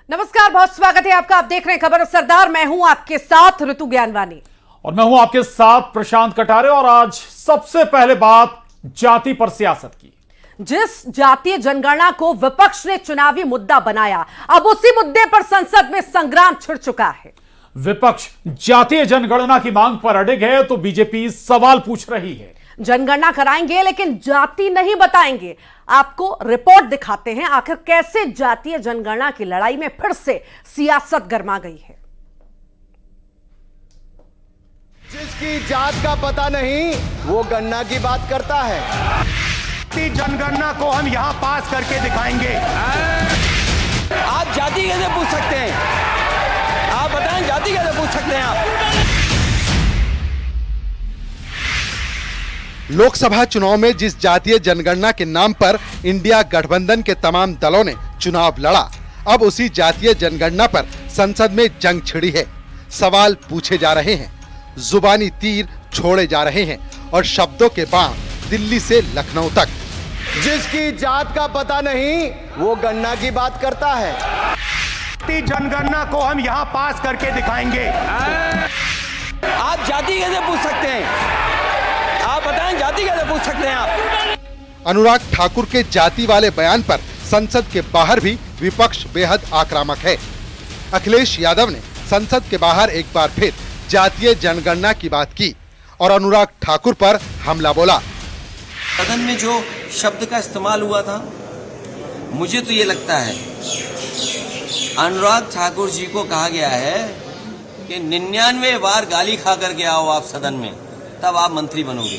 नमस्कार, बहुत स्वागत है आपका। आप देख रहे हैं खबर सरदार। मैं हूं आपके साथ ऋतु ज्ञानवानी और मैं हूं आपके साथ प्रशांत कटारे। और आज सबसे पहले बात जाति पर सियासत की। जिस जातीय जनगणना को विपक्ष ने चुनावी मुद्दा बनाया, अब उसी मुद्दे पर संसद में संग्राम छिड़ चुका है। विपक्ष जातीय जनगणना की मांग पर अड़िग है तो बीजेपी सवाल पूछ रही है। जनगणना कराएंगे लेकिन जाति नहीं बताएंगे। आपको रिपोर्ट दिखाते हैं आखिर कैसे जातीय जनगणना की लड़ाई में फिर से सियासत गर्मा गई है। जिसकी जात का पता नहीं वो गणना की बात करता है। जनगणना को हम यहां पास करके दिखाएंगे। आप जाति कैसे पूछ सकते हैं? आप बताएं, जाति कैसे पूछ सकते हैं आप? लोकसभा चुनाव में जिस जातीय जनगणना के नाम पर इंडिया गठबंधन के तमाम दलों ने चुनाव लड़ा, अब उसी जातीय जनगणना पर संसद में जंग छिड़ी है। सवाल पूछे जा रहे हैं, जुबानी तीर छोड़े जा रहे हैं और शब्दों के बाण दिल्ली से लखनऊ तक। जिसकी जात का पता नहीं वो गणना की बात करता है। जनगणना को हम यहां पास करके दिखाएंगे। आप जाति कैसे पूछ सकते हैं? आप बताएं, जाति कैसे पूछ सकते हैं आप? अनुराग ठाकुर के जाति वाले बयान पर संसद के बाहर भी विपक्ष बेहद आक्रामक है। अखिलेश यादव ने संसद के बाहर एक बार फिर जातीय जनगणना की बात की और अनुराग ठाकुर पर हमला बोला। सदन में जो शब्द का इस्तेमाल हुआ था, मुझे तो ये लगता है अनुराग ठाकुर जी को कहा गया है कि 99 बार गाली खा करके आओ आप सदन में, तब आप मंत्री बनोगे।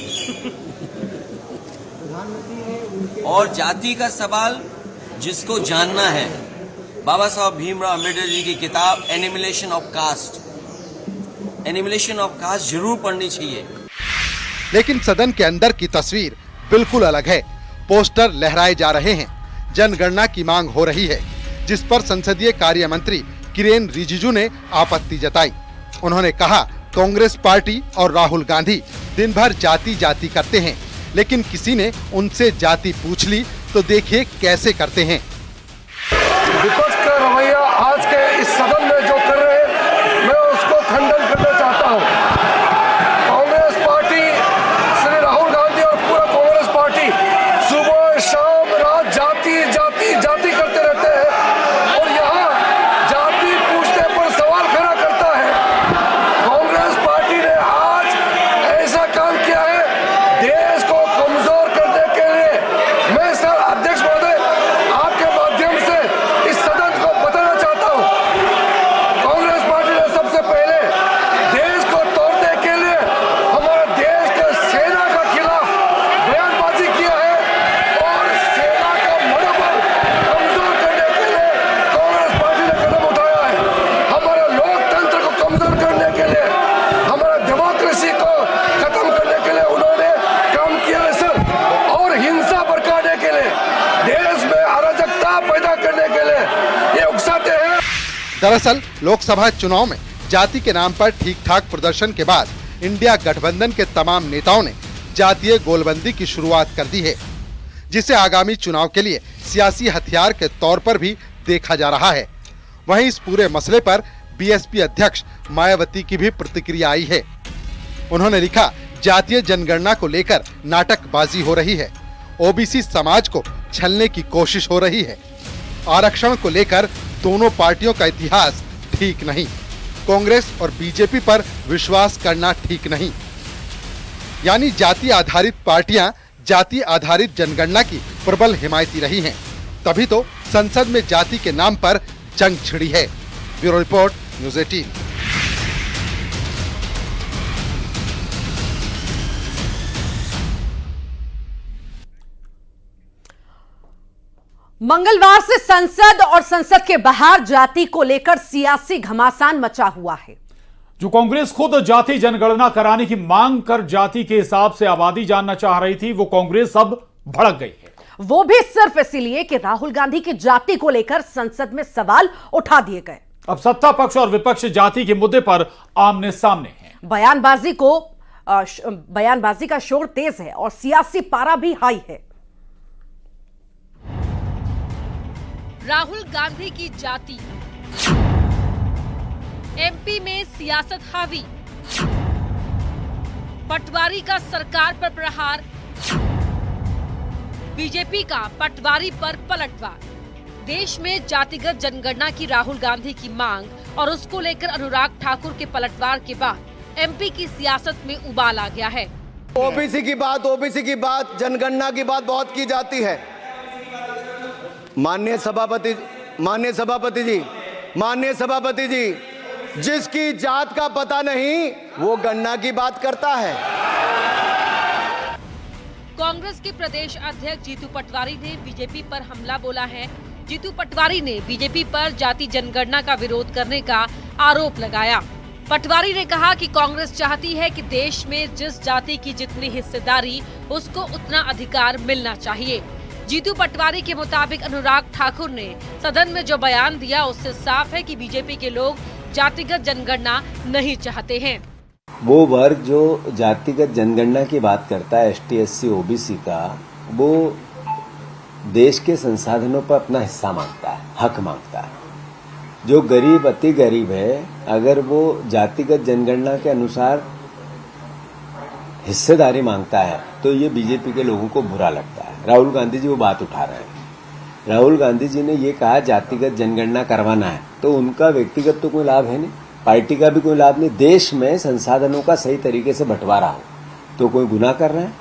और जाति का सवाल जिसको जानना है, बाबा साहब भीमराव अम्बेडकर जी की किताब एनिमिलेशन ऑफ कास्ट जरूर पढ़नी चाहिए। लेकिन सदन के अंदर की तस्वीर बिल्कुल अलग है। पोस्टर लहराए जा रहे हैं, जनगणना की मांग हो रही है, जिस पर संसदीय कार्य मंत्री किरेन रिजिजू ने आपत्ति जताई। उन्होंने कहा, कांग्रेस पार्टी और राहुल गांधी दिन भर जाति जाति करते हैं, लेकिन किसी ने उनसे जाति पूछ ली तो देखिए कैसे करते हैं। विपक्ष का रवैया आज के इस सदन में जो कर रहे हैं, मैं उसको खंडन करना चाहता हूं। कांग्रेस पार्टी, श्री राहुल गांधी और पूरा कांग्रेस पार्टी सुबह शाम रात जाति जाति जाति करते रहते हैं और यहाँ जाति पूछने पर सवाल खड़ा करता है। कांग्रेस पार्टी ने आज ऐसा काम किया है देश को कमजोर करने के लिए। मैं सर अध्यक्ष महोदय आपके माध्यम से इस सदन को बताना चाहता हूं, कांग्रेस पार्टी ने सबसे पहले देश को तोड़ने के लिए हमारे देश के सेना के खिलाफ बयानबाजी किया है और सेना का मनोबल कमजोर करने के लिए कांग्रेस पार्टी ने कदम उठाया है। हमारे लोकतंत्र को कमजोर करने के लिए, हमारे डेमोक्रेसी को खत्म करने के लिए उन्होंने काम किया है सर। और हिंसा भड़काने के लिए, देश में अराजकता पैदा करने के लिए ये उकसाते हैं। दरअसल लोकसभा चुनाव में जाति के नाम पर ठीक ठाक प्रदर्शन के बाद इंडिया गठबंधन के तमाम नेताओं ने जातीय गोलबंदी की शुरुआत कर दी है, जिसे आगामी चुनाव के लिए सियासी हथियार के तौर पर भी देखा जा रहा है। वहीं इस पूरे मसले पर बीएसपी अध्यक्ष मायावती की भी प्रतिक्रिया आई है। उन्होंने लिखा, जातीय जनगणना को लेकर नाटकबाजी हो रही है, ओबीसी समाज को छलने की कोशिश हो रही है। आरक्षण को लेकर दोनों पार्टियों का इतिहास ठीक नहीं, कांग्रेस और बीजेपी पर विश्वास करना ठीक नहीं। यानी जाति आधारित पार्टियां जाति आधारित जनगणना की प्रबल हिमायती रही हैं, तभी तो संसद में जाति के नाम पर जंग छिड़ी है। Bureau report, news 18। मंगलवार से संसद और संसद के बाहर जाति को लेकर सियासी घमासान मचा हुआ है। जो कांग्रेस खुद जाति जनगणना कराने की मांग कर जाति के हिसाब से आबादी जानना चाह रही थी, वो कांग्रेस अब भड़क गई है। वो भी सिर्फ इसलिए कि राहुल गांधी की जाति को लेकर संसद में सवाल उठा दिए गए। अब सत्ता पक्ष और विपक्ष जाति के मुद्दे पर आमने सामने हैं। बयानबाजी का शोर तेज है और सियासी पारा भी हाई है। राहुल गांधी की जाति एमपी में सियासत हावी, पटवारी का सरकार पर प्रहार, बीजेपी का पटवारी पर पलटवार। देश में जातिगत जनगणना की राहुल गांधी की मांग और उसको लेकर अनुराग ठाकुर के पलटवार के बाद एमपी की सियासत में उबाल आ गया है। ओबीसी की बात, जनगणना की बात बहुत की जाती है। माननीय सभापति जी, जिसकी जात का पता नहीं वो गणना की बात करता है। कांग्रेस के प्रदेश अध्यक्ष जीतू पटवारी ने बीजेपी पर हमला बोला है। जीतू पटवारी ने बीजेपी पर जाति जनगणना का विरोध करने का आरोप लगाया। पटवारी ने कहा कि कांग्रेस चाहती है कि देश में जिस जाति की जितनी हिस्सेदारी उसको उतना अधिकार मिलना चाहिए। जीतू पटवारी के मुताबिक अनुराग ठाकुर ने सदन में जो बयान दिया उससे साफ है कि बीजेपी के लोग जातिगत जनगणना नहीं चाहते हैं। वो वर्ग जो जातिगत जनगणना की बात करता है, एसटी, एससी, ओबीसी का, वो देश के संसाधनों पर अपना हिस्सा मांगता है, हक मांगता है। जो गरीब, अति गरीब है, अगर वो जातिगत जनगणना के अनुसार हिस्सेदारी मांगता है तो ये बीजेपी के लोगों को बुरा लगता है। राहुल गांधी जी वो बात उठा रहे हैं। राहुल गांधी जी ने ये कहा जातिगत जनगणना करवाना है, तो उनका व्यक्तिगत तो कोई लाभ है नहीं, पार्टी का भी कोई लाभ नहीं। देश में संसाधनों का सही तरीके से बंटवारा हो तो कोई गुनाह कर रहा है।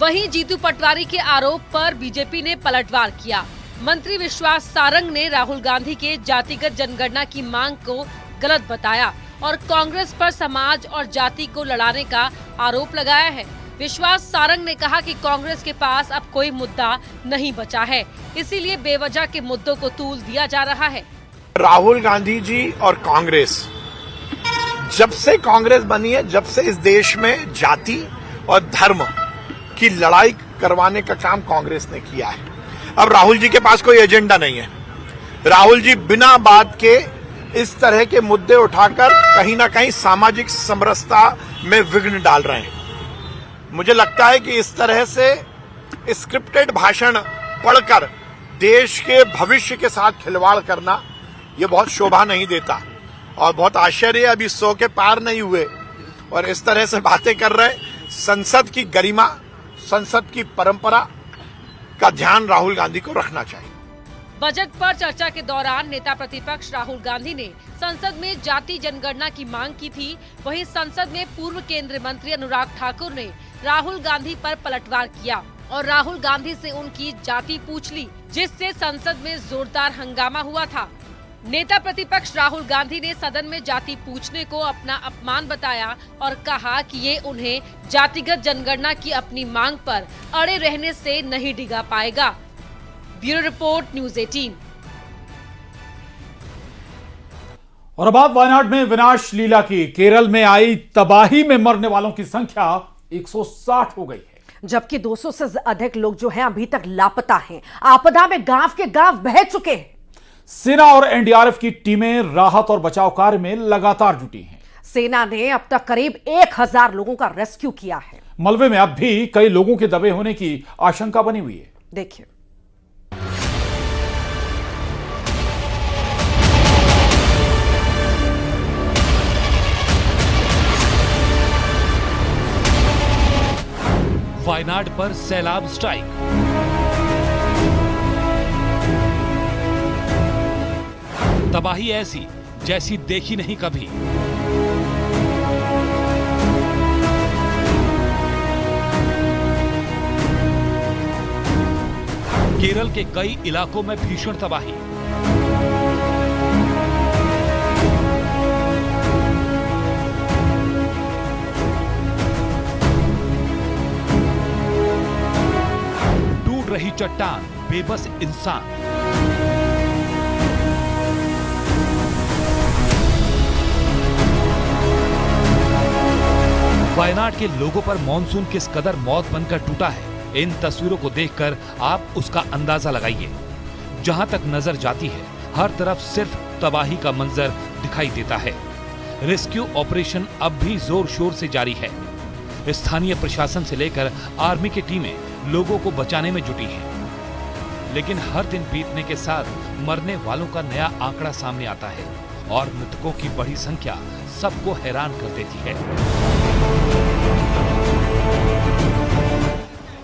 वहीं जीतू पटवारी के आरोप पर बीजेपी ने पलटवार किया। मंत्री विश्वास सारंग ने राहुल गांधी के जातिगत जनगणना की मांग को गलत बताया और कांग्रेस पर समाज और जाति को लड़ाने का आरोप लगाया है। विश्वास सारंग ने कहा कि कांग्रेस के पास अब कोई मुद्दा नहीं बचा है, इसीलिए बेवजह के मुद्दों को तूल दिया जा रहा है। राहुल गांधी जी और कांग्रेस, जब से कांग्रेस बनी है, जब से इस देश में जाति और धर्म की लड़ाई करवाने का काम कांग्रेस ने किया है। अब राहुल जी के पास कोई एजेंडा नहीं है। राहुल जी बिना बात के इस तरह के मुद्दे उठाकर कहीं ना कहीं सामाजिक समरसता में विघ्न डाल रहे हैं। मुझे लगता है कि इस तरह से स्क्रिप्टेड भाषण पढ़कर देश के भविष्य के साथ खिलवाड़ करना ये बहुत शोभा नहीं देता और बहुत आश्चर्य, अभी 100 के पार नहीं हुए और इस तरह से बातें कर रहे। संसद की गरिमा, संसद की परंपरा का ध्यान राहुल गांधी को रखना चाहिए। बजट पर चर्चा के दौरान नेता प्रतिपक्ष राहुल गांधी ने संसद में जाति जनगणना की मांग की थी। वहीं संसद में पूर्व केंद्रीय मंत्री अनुराग ठाकुर ने राहुल गांधी पर पलटवार किया और राहुल गांधी से उनकी जाति पूछ ली, जिससे संसद में जोरदार हंगामा हुआ था। नेता प्रतिपक्ष राहुल गांधी ने सदन में जाति पूछने को अपना अपमान बताया और कहा कि ये उन्हें जातिगत जनगणना की अपनी मांग पर अड़े रहने से नहीं डिगा पाएगा। Bureau report, news 18। और अब आप वायनाड में विनाश लीला की। केरल में आई तबाही में मरने वालों की संख्या 160 हो गई है, जबकि 200 से अधिक लोग जो हैं अभी तक लापता हैं। आपदा में गांव के गांव बह चुके हैं। सेना और एनडीआरएफ की टीमें राहत और बचाव कार्य में लगातार जुटी हैं। सेना ने अब तक करीब 1000 लोगों का रेस्क्यू किया है। मलबे में अब भी कई लोगों के दबे होने की आशंका बनी हुई है। देखिए, वायनाड पर सैलाब स्ट्राइक। तबाही ऐसी जैसी देखी नहीं कभी। केरल के कई इलाकों में भीषण तबाही। टूट रही चट्टान, बेबस इंसान। वायनाड के लोगों पर मॉनसून किस कदर मौत बनकर टूटा है, इन तस्वीरों को देखकर आप उसका अंदाजा लगाइए। जहां तक नजर जाती है हर तरफ सिर्फ तबाही का मंजर दिखाई देता है। रेस्क्यू ऑपरेशन अब भी जोर शोर से जारी है। स्थानीय प्रशासन से लेकर आर्मी की टीमें लोगों को बचाने में जुटी हैं। लेकिन हर दिन बीतने के साथ मरने वालों का नया आंकड़ा सामने आता है और मृतकों की बड़ी संख्या सबको हैरान कर देती है।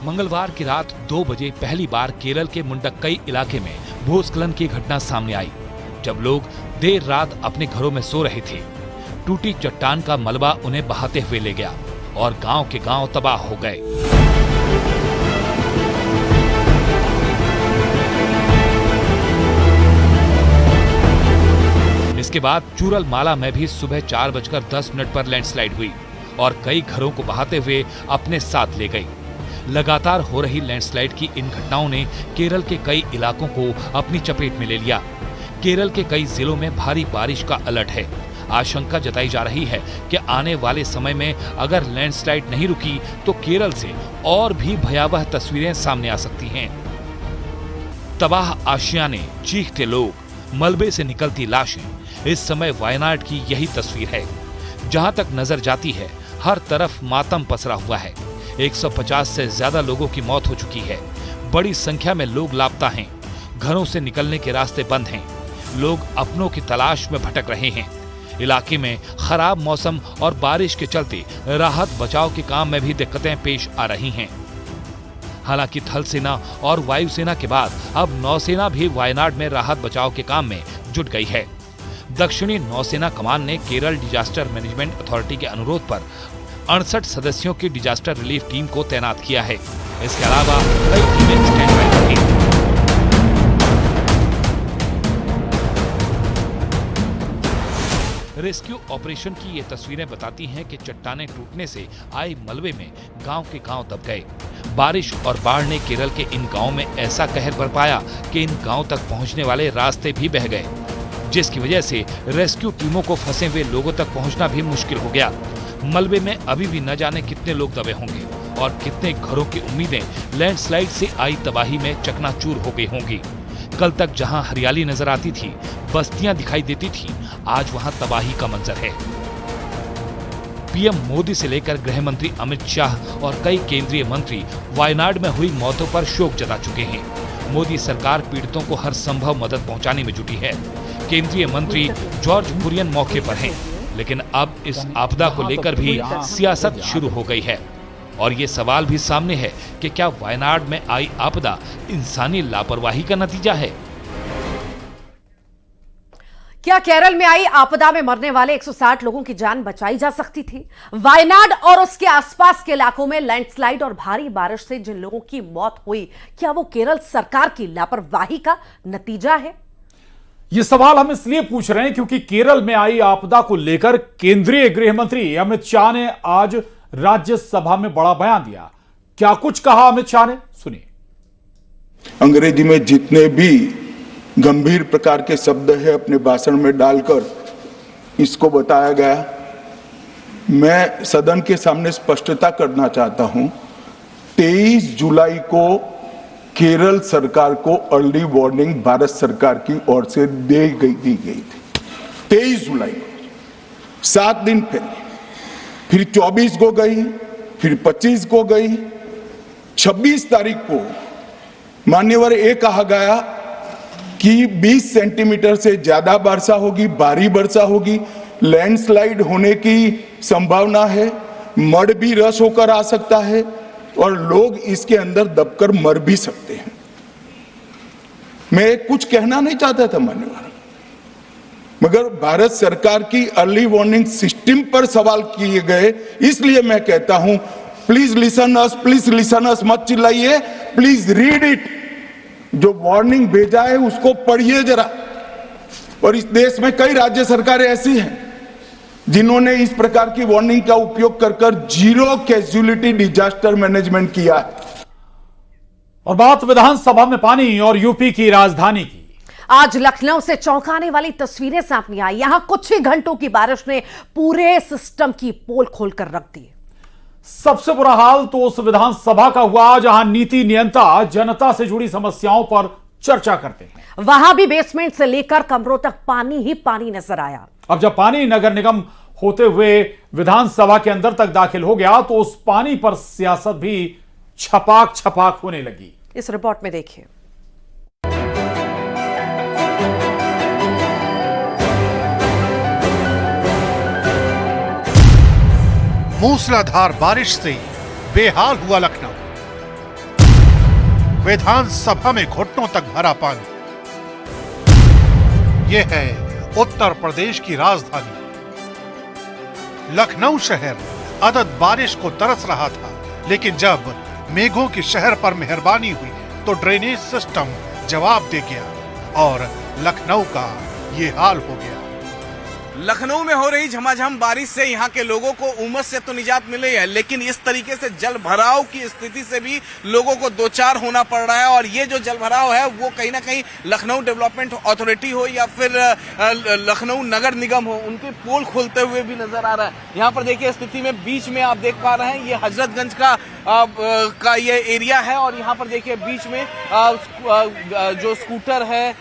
मंगलवार की रात 2 बजे पहली बार केरल के मुंडक्कई इलाके में भूस्खलन की घटना सामने आई, जब लोग देर रात अपने घरों में सो रहे थे। टूटी चट्टान का मलबा उन्हें बहाते हुए ले गया और गांव के गांव तबाह हो गए। इसके बाद चूरल माला में भी सुबह 4:10 पर लैंडस्लाइड हुई और कई घरों को बहाते हुए अपने साथ ले गई। लगातार हो रही लैंडस्लाइड की इन घटनाओं ने केरल के कई इलाकों को अपनी चपेट में ले लिया। केरल के कई जिलों में भारी बारिश का अलर्ट है। आशंका जताई जा रही है कि आने वाले समय में अगर लैंडस्लाइड नहीं रुकी तो केरल से और भी भयावह तस्वीरें सामने आ सकती हैं। तबाह आशियाने, चीखते लोग, मलबे से निकलती लाशें, इस समय वायनाड की यही तस्वीर है। जहां तक नजर जाती है हर तरफ मातम पसरा हुआ है। 150 से ज्यादा लोगों की मौत हो चुकी है। बड़ी संख्या में लोग लापता हैं। घरों से निकलने के रास्ते बंद हैं। लोग अपनों की तलाश में भटक रहे हैं। इलाके में खराब मौसम और बारिश के चलते राहत बचाव के काम में भी दिक्कतें पेश आ रही हैं। हालांकि थल सेना और वायुसेना के बाद अब नौसेना भी वायनाड में राहत बचाव के काम में जुट गई है। दक्षिणी नौसेना कमान ने केरल डिजास्टर मैनेजमेंट अथॉरिटी के अनुरोध पर 68 सदस्यों की डिजास्टर रिलीफ टीम को तैनात किया है। इसके अलावा कई टीमें स्टैंड बाय पर हैं। रेस्क्यू ऑपरेशन की ये तस्वीरें बताती हैं कि चट्टानें टूटने से आए मलबे में गांव के गांव दब गए। बारिश और बाढ़ ने केरल के इन गांवों में ऐसा कहर बरपाया कि इन गांव तक पहुंचने वाले रास्ते भी बह गए, जिसकी वजह से रेस्क्यू टीमों को फंसे हुए लोगों तक पहुंचना भी मुश्किल हो गया। मलबे में अभी भी न जाने कितने लोग दबे होंगे और कितने घरों की उम्मीदें लैंडस्लाइड से आई तबाही में चकनाचूर हो गई होंगी। कल तक जहां हरियाली नजर आती थी, बस्तियां दिखाई देती थी, आज वहां तबाही का मंजर है। पीएम मोदी से लेकर गृह मंत्री अमित शाह और कई केंद्रीय मंत्री वायनाड में हुई मौतों पर शोक जता चुके हैं। मोदी सरकार पीड़ितों को हर संभव मदद पहुंचाने में जुटी है। केंद्रीय मंत्री जॉर्ज कुरियन मौके पर हैं, लेकिन अब इस आपदा को लेकर भी सियासत शुरू हो गई है और ये सवाल भी सामने है कि क्या वायनाड में आई आपदा इंसानी लापरवाही का नतीजा है? क्या केरल में आई आपदा में मरने वाले 160 लोगों की जान बचाई जा सकती थी? वायनाड और उसके आसपास के इलाकों में लैंडस्लाइड और भारी बारिश से जिन लोगों की मौत हुई, क्या वो केरल सरकार की लापरवाही का नतीजा है? ये सवाल हम इसलिए पूछ रहे हैं क्योंकि केरल में आई आपदा को लेकर केंद्रीय गृह मंत्री अमित शाह ने आज राज्यसभा में बड़ा बयान दिया। क्या कुछ कहा अमित शाह ने, सुनिए। अंग्रेजी में जितने भी गंभीर प्रकार के शब्द है अपने भाषण में डालकर इसको बताया गया। मैं सदन के सामने स्पष्टता करना चाहता हूं, 23 जुलाई को केरल सरकार को अर्ली वार्निंग भारत सरकार की ओर से दी गई थी। 23 जुलाई को, 7 दिन पहले, फिर 24 को गई, फिर 25 को गई, 26 तारीख को मान्यवर ये कहा गया कि 20 सेंटीमीटर से ज्यादा वर्षा होगी, भारी वर्षा होगी, लैंडस्लाइड होने की संभावना है, मड भी रस होकर आ सकता है और लोग इसके अंदर दबकर मर भी सकते हैं। मैं कुछ कहना नहीं चाहता था मान्यवर, मगर भारत सरकार की अर्ली वार्निंग सिस्टम पर सवाल किए गए, इसलिए मैं कहता हूं प्लीज लिसन अस, मत चिल्लाइए, प्लीज रीड इट। जो वार्निंग भेजा है उसको पढ़िए जरा। और इस देश में कई राज्य सरकारें ऐसी हैं जिन्होंने इस प्रकार की वार्निंग का उपयोग कर जीरो कैजुअलिटी डिजास्टर मैनेजमेंट किया है। और बात विधानसभा में पानी और यूपी की राजधानी की। आज लखनऊ से चौंकाने वाली तस्वीरें सामने आई। यहां कुछ ही घंटों की बारिश ने पूरे सिस्टम की पोल खोलकर रख दी। सबसे बुरा हाल तो उस विधानसभा का हुआ जहां नीति नियंता जनता से जुड़ी समस्याओं पर चर्चा करते हैं। वहां भी बेसमेंट से लेकर कमरों तक पानी ही पानी नजर आया। अब जब पानी नगर निगम होते हुए विधानसभा के अंदर तक दाखिल हो गया तो उस पानी पर सियासत भी छपाक होने लगी। इस रिपोर्ट में देखिए। मूसलाधार बारिश से बेहाल हुआ लखनऊ। विधानसभा में घुटनों तक भरा पानी। यह है उत्तर प्रदेश की राजधानी लखनऊ शहर। अदद बारिश को तरस रहा था, लेकिन जब मेघों की शहर पर मेहरबानी हुई तो ड्रेनेज सिस्टम जवाब दे गया और लखनऊ का ये हाल हो गया। लखनऊ में हो रही झमाझम बारिश से यहाँ के लोगों को उमस से तो निजात मिली है, लेकिन इस तरीके से जल भराव की स्थिति से भी लोगों को दो चार होना पड़ रहा है। और ये जो जल भराव है वो कहीं ना कहीं लखनऊ डेवलपमेंट अथॉरिटी हो या फिर लखनऊ नगर निगम हो, उनके पोल खोलते हुए भी नजर आ रहा है। यहाँ पर देखिए स्थिति में बीच में आप देख पा रहे हैं ये हजरतगंज का ये एरिया है और यहाँ पर देखिए बीच में जो स्कूटर है,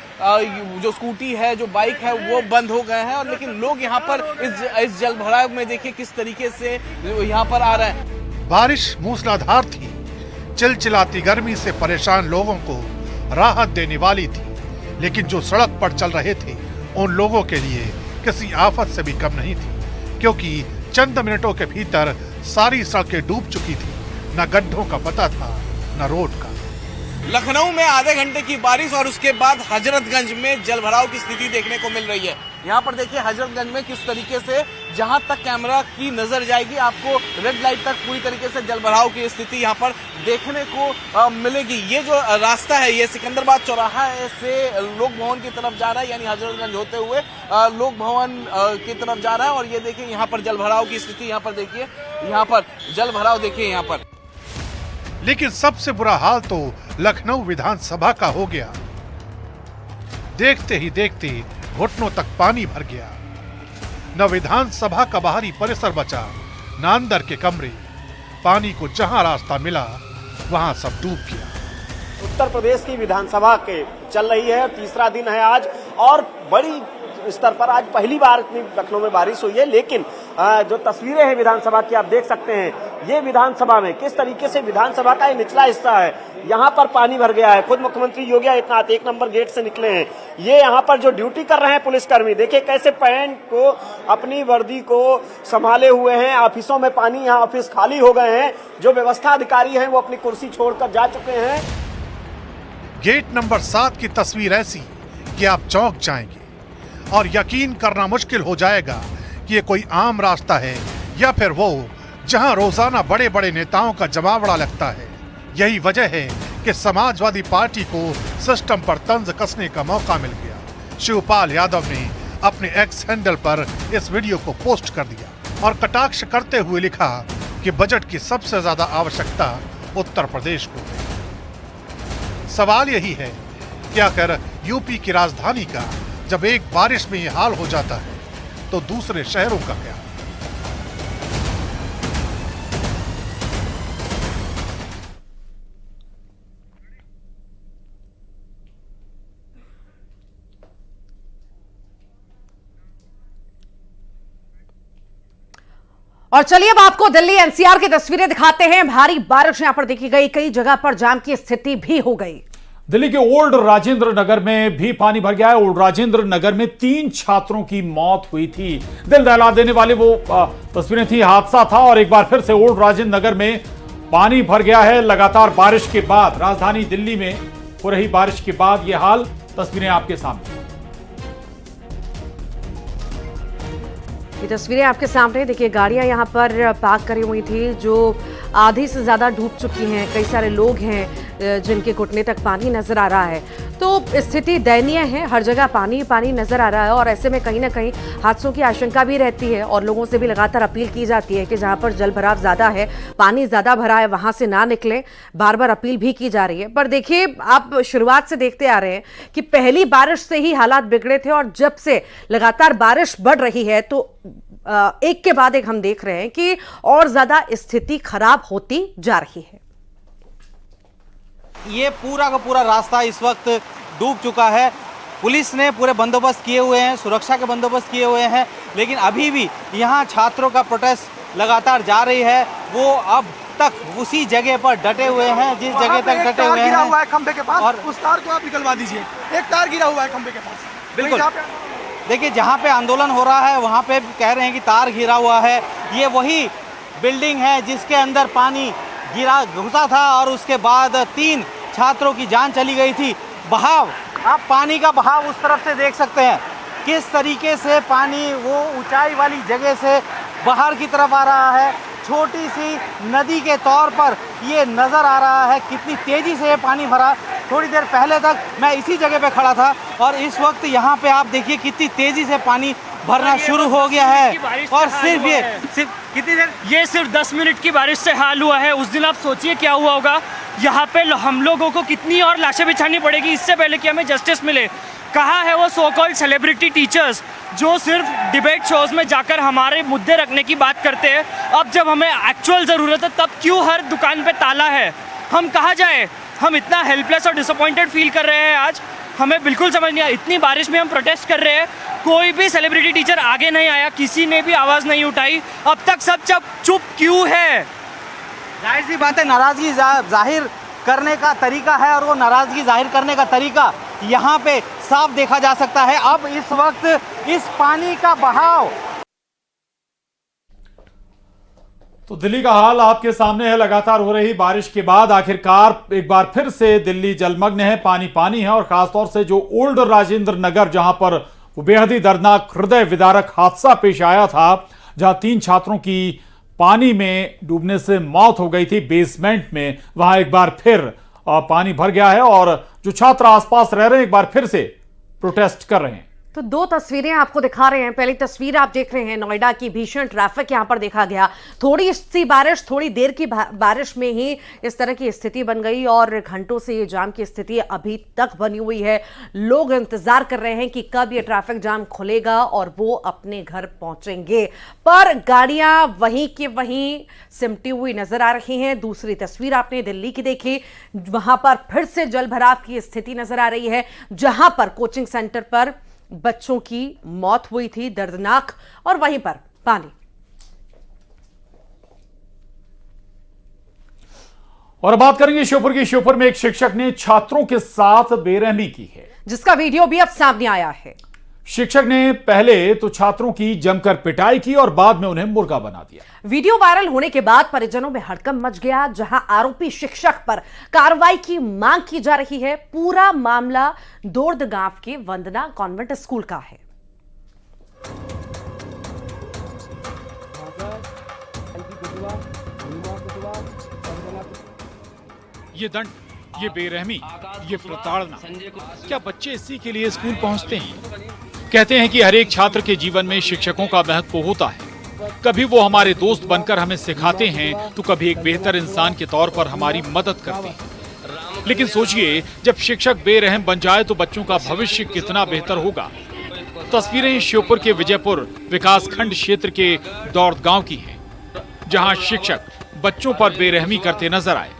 जो स्कूटी है, जो बाइक है वो बंद हो गए हैं। और लेकिन लोग यहाँ पर इस जल भराव में देखिए किस तरीके से यहाँ पर आ रहे हैं। बारिश मूसलाधार थी, चिलचिलाती गर्मी से परेशान लोगों को राहत देने वाली थी, लेकिन जो सड़क पर चल रहे थे उन लोगों के लिए किसी आफत से भी कम नहीं थी, क्योंकि चंद मिनटों के भीतर सारी सड़कें डूब चुकी थी। न गड्ढों का पता था न रोड का। लखनऊ में आधे घंटे की बारिश और उसके बाद हजरतगंज में जलभराव की स्थिति देखने को मिल रही है। यहाँ पर देखिए हजरतगंज में किस तरीके से जहां तक कैमरा की नजर जाएगी आपको रेड लाइट तक पूरी तरीके से जलभराव की स्थिति यहाँ पर देखने को मिलेगी। ये जो रास्ता है ये सिकंदराबाद चौराहा से लोक भवन की तरफ जा रहा है, यानी हजरतगंज होते हुए लोक भवन की तरफ जा रहा है। और ये देखिए यहाँ पर जलभराव की स्थिति, यहाँ पर देखिए यहाँ पर जलभराव देखिए यहाँ पर। लेकिन सबसे बुरा हाल तो लखनऊ विधानसभा का हो गया। देखते ही देखते घुटनों तक पानी भर गया। न विधानसभा का बाहरी परिसर बचा, न अंदर के कमरे। पानी को जहां रास्ता मिला वहां सब डूब गया। उत्तर प्रदेश की विधानसभा के चल रही है, तीसरा दिन है आज और बड़ी स्तर पर आज पहली बार इतनी लखनऊ में बारिश हुई है। लेकिन जो तस्वीरें हैं विधानसभा की आप देख सकते हैं, ये विधानसभा में किस तरीके से विधानसभा का ये निचला हिस्सा है, यहाँ पर पानी भर गया है। खुद मुख्यमंत्री योगी आदित्यनाथ 1 नंबर गेट से निकले हैं। ये यहाँ पर जो ड्यूटी कर रहे हैं पुलिसकर्मी, देखिए कैसे पैंट को, अपनी वर्दी को संभाले हुए हैं। ऑफिसों में पानी, यहाँ ऑफिस खाली हो गए हैं। जो व्यवस्था अधिकारी हैं वो अपनी कुर्सी छोड़कर जा चुके हैं। गेट नंबर 7 की तस्वीर ऐसी कि आप चौंक जाएंगे और यकीन करना मुश्किल हो जाएगा कि ये कोई आम रास्ता है या फिर वो जहां रोजाना बड़े बड़े नेताओं का जमावड़ा लगता है। यही वजह है कि समाजवादी पार्टी को सिस्टम पर तंज कसने का मौका मिल गया। शिवपाल यादव ने अपने एक्स हैंडल पर इस वीडियो को पोस्ट कर दिया और कटाक्ष करते हुए लिखा कि बजट की सबसे ज्यादा आवश्यकता उत्तर प्रदेश को है। सवाल यही है कि आखिर यूपी की राजधानी का जब एक बारिश में ये हाल हो जाता है तो दूसरे शहरों का क्या? और चलिए अब आपको दिल्ली एनसीआर की तस्वीरें दिखाते हैं। भारी बारिश यहां पर देखी गई, कई जगह पर जाम की स्थिति भी हो गई। दिल्ली के ओल्ड राजेंद्र नगर में भी पानी भर गया है। ओल्ड राजेंद्र नगर में 3 छात्रों की मौत हुई थी। दिल दहला देने वाले वो तस्वीरें थी। हादसा था और एक बार फिर से ओल्ड राजेंद्र नगर में पानी भर गया है। लगातार बारिश के बाद, राजधानी दिल्ली में हो रही बारिश के बाद यह हाल। तस्वीरें आपके सामने, ये तस्वीरें आपके सामने देखिए। गाड़ियां यहां पर पार्क करी हुई थी जो आधी से ज्यादा डूब चुकी हैं। कई सारे लोग हैं जिनके घुटने तक पानी नजर आ रहा है। तो स्थिति दयनीय है, हर जगह पानी पानी नजर आ रहा है और ऐसे में कहीं ना कहीं हादसों की आशंका भी रहती है और लोगों से भी लगातार अपील की जाती है कि जहां पर जल भराव ज्यादा है, पानी ज्यादा भरा है, वहां से ना निकले। बार बार अपील भी की जा रही है। पर देखिए, आप शुरुआत से देखते आ रहे हैं कि पहली बारिश से ही हालात बिगड़े थे और जब से लगातार बारिश बढ़ रही है तो एक के बाद एक हम देख रहे हैं कि और ज्यादा स्थिति खराब होती जा रही है। ये पूरा का पूरा रास्ता इस वक्त डूब चुका है। पुलिस ने पूरे बंदोबस्त किए हुए हैं, सुरक्षा के बंदोबस्त किए हुए हैं, लेकिन अभी भी यहाँ छात्रों का प्रोटेस्ट लगातार जा रही है। वो अब तक उसी जगह पर डटे हुए हैं जिस जगह तक डटे हुए हैं। खंबे के पास और उस तार को आप निकलवा दीजिए। एक तार गिरा हुआ है खंबे के पास। बिल्कुल, देखिए जहाँ पे आंदोलन हो रहा है वहाँ पे कह रहे हैं कि तार घिरा हुआ है। ये वही बिल्डिंग है जिसके अंदर पानी घुसा था और उसके बाद 3 छात्रों की जान चली गई थी। बहाव, आप पानी का बहाव उस तरफ से देख सकते हैं, किस तरीके से पानी वो ऊंचाई वाली जगह से बाहर की तरफ आ रहा है। छोटी सी नदी के तौर पर ये नज़र आ रहा है कितनी तेज़ी से ये पानी भरा। थोड़ी देर पहले तक मैं इसी जगह पे खड़ा था और इस वक्त यहाँ पे आप देखिए कितनी तेज़ी से पानी भरना शुरू हो गया है। और सिर्फ कितनी देर, ये सिर्फ 10 मिनट की बारिश से हाल हुआ है। उस दिन आप सोचिए क्या हुआ होगा। यहाँ पे हम लोगों को कितनी और लाशें बिछानी पड़ेगी इससे पहले कि हमें जस्टिस मिले। कहाँ है वो सो कॉल्ड सेलिब्रिटी टीचर्स जो सिर्फ डिबेट शोज में जाकर हमारे मुद्दे रखने की बात करते हैं। अब जब हमें एक्चुअल ज़रूरत है तब क्यों हर दुकान पे ताला है? हम कहाँ जाए? हम इतना हेल्पलेस और डिसअपॉइंटेड फील कर रहे हैं आज। हमें बिल्कुल समझ नहीं आया। इतनी बारिश में हम प्रोटेस्ट कर रहे हैं, कोई भी सेलिब्रिटी टीचर आगे नहीं आया, किसी ने भी आवाज़ नहीं उठाई। अब तक सब चुप क्यों है? जाहिर सी बात है, नाराज़गी जाहिर करने का तरीका है और वो नाराज़गी जाहिर करने का तरीका यहाँ पे साफ देखा जा सकता है। अब इस वक्त इस पानी का बहाव, तो दिल्ली का हाल आपके सामने है। लगातार हो रही बारिश के बाद आखिरकार एक बार फिर से दिल्ली जलमग्न है, पानी पानी है। और खासतौर से जो ओल्ड राजेंद्र नगर, जहां पर वो बेहद ही दर्दनाक हृदय विदारक हादसा पेश आया था, जहां 3 छात्रों की पानी में डूबने से मौत हो गई थी बेसमेंट में, वहां एक बार फिर पानी भर गया है और जो छात्र आसपास रह रहे हैं एक बार फिर से प्रोटेस्ट कर रहे हैं। तो 2 तस्वीरें आपको दिखा रहे हैं। पहली तस्वीर आप देख रहे हैं नोएडा की, भीषण ट्रैफिक यहां पर देखा गया। थोड़ी सी बारिश, थोड़ी देर की बारिश में ही इस तरह की स्थिति बन गई और घंटों से ये जाम की स्थिति अभी तक बनी हुई है। लोग इंतजार कर रहे हैं कि कब ये ट्रैफिक जाम खुलेगा और वो अपने घर पहुंचेंगे, पर गाड़ियां वहीं के वहीं सिमटी हुई नजर आ रही हैं। दूसरी तस्वीर आपने दिल्ली की देखी, वहां पर फिर से जलभराव की स्थिति नजर आ रही है, जहां पर कोचिंग सेंटर पर बच्चों की मौत हुई थी, दर्दनाक, और वहीं पर पानी। और बात करेंगे श्योपुर की। श्योपुर में एक शिक्षक ने छात्रों के साथ बेरहमी की है, जिसका वीडियो भी अब सामने आया है। शिक्षक ने पहले तो छात्रों की जमकर पिटाई की और बाद में उन्हें मुर्गा बना दिया। वीडियो वायरल होने के बाद परिजनों में हड़कंप मच गया, जहां आरोपी शिक्षक पर कार्रवाई की मांग की जा रही है। पूरा मामला दोर्द गांव के वंदना कॉन्वेंट स्कूल का है। ये दंड, ये बेरहमी, ये प्रताड़ना, क्या बच्चे इसी के लिए स्कूल पहुंचते हैं? कहते हैं कि हर एक छात्र के जीवन में शिक्षकों का महत्व होता है। कभी वो हमारे दोस्त बनकर हमें सिखाते हैं, तो कभी एक बेहतर इंसान के तौर पर हमारी मदद करते हैं। लेकिन सोचिए, जब शिक्षक बेरहम बन जाए तो बच्चों का भविष्य कितना बेहतर होगा। तस्वीरें श्योपुर के विजयपुर विकासखंड क्षेत्र के दौड़ गांव की हैं, जहां शिक्षक बच्चों पर बेरहमी करते नजर आए।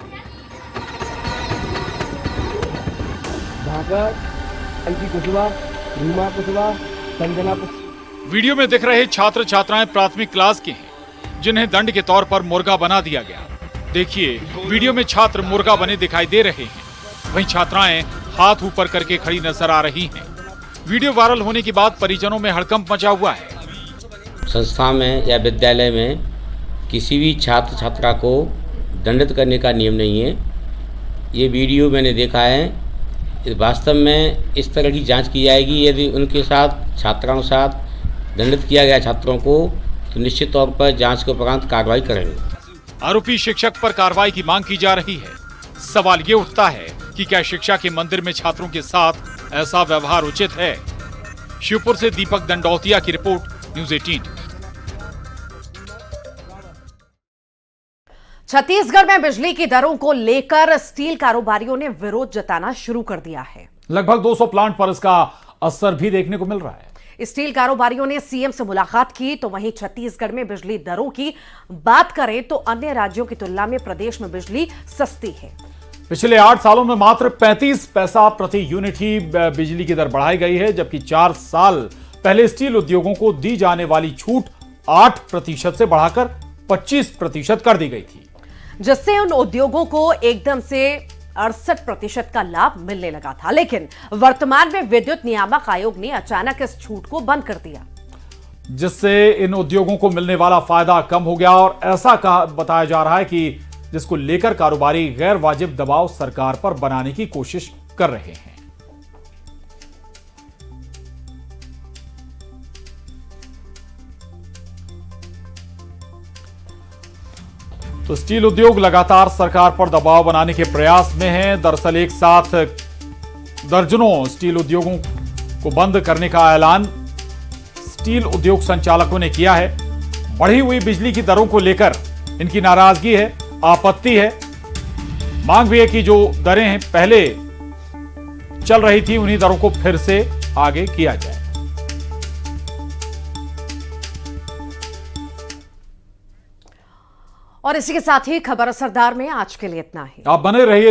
वीडियो में दिख रहे छात्र छात्राएं प्राथमिक क्लास के हैं, जिन्हें दंड के तौर पर मुर्गा बना दिया गया। देखिए, वीडियो में छात्र मुर्गा बने दिखाई दे रहे हैं, वहीं छात्राएं हाथ ऊपर करके खड़ी नजर आ रही हैं। वीडियो वायरल होने के बाद परिजनों में हड़कंप मचा हुआ है। संस्था में या विद्यालय में किसी भी छात्र छात्रा को दंडित करने का नियम नहीं है। ये वीडियो मैंने देखा है। वास्तव में इस तरह की जांच की जाएगी। यदि उनके साथ छात्राओं के साथ दंडित किया गया छात्रों को, तो निश्चित तौर पर जांच के उपरांत कार्रवाई करेंगे। आरोपी शिक्षक पर कार्रवाई की मांग की जा रही है। सवाल ये उठता है कि क्या शिक्षा के मंदिर में छात्रों के साथ ऐसा व्यवहार उचित है? श्योपुर से दीपक दंडौतिया की रिपोर्ट, न्यूज़ 18। छत्तीसगढ़ में बिजली की दरों को लेकर स्टील कारोबारियों ने विरोध जताना शुरू कर दिया है। लगभग 200 प्लांट पर इसका असर भी देखने को मिल रहा है। स्टील कारोबारियों ने सीएम से मुलाकात की, तो वहीं छत्तीसगढ़ में बिजली दरों की बात करें तो अन्य राज्यों की तुलना में प्रदेश में बिजली सस्ती है। पिछले 8 सालों में मात्र 35 पैसा प्रति यूनिट ही बिजली की दर बढ़ाई गई है, जबकि 4 साल पहले स्टील उद्योगों को दी जाने वाली छूट 8% से बढ़ाकर 25% कर दी गई थी, जिससे उन उद्योगों को एकदम से 68% का लाभ मिलने लगा था। लेकिन वर्तमान में विद्युत नियामक आयोग ने अचानक इस छूट को बंद कर दिया। जिससे इन उद्योगों को मिलने वाला फायदा कम हो गया और ऐसा बताया जा रहा है कि जिसको लेकर कारोबारी गैर वाजिब दबाव सरकार पर बनाने की कोशिश कर रहे हैं। तो स्टील उद्योग लगातार सरकार पर दबाव बनाने के प्रयास में है। दरअसल एक साथ दर्जनों स्टील उद्योगों को बंद करने का ऐलान स्टील उद्योग संचालकों ने किया है। बढ़ी हुई बिजली की दरों को लेकर इनकी नाराजगी है, आपत्ति है। मांग भी है कि जो दरें हैं पहले चल रही थी उन्हीं दरों को फिर से आगे किया जाए। और इसी के साथ ही खबर असरदार में आज के लिए इतना ही। आप बने रहिए।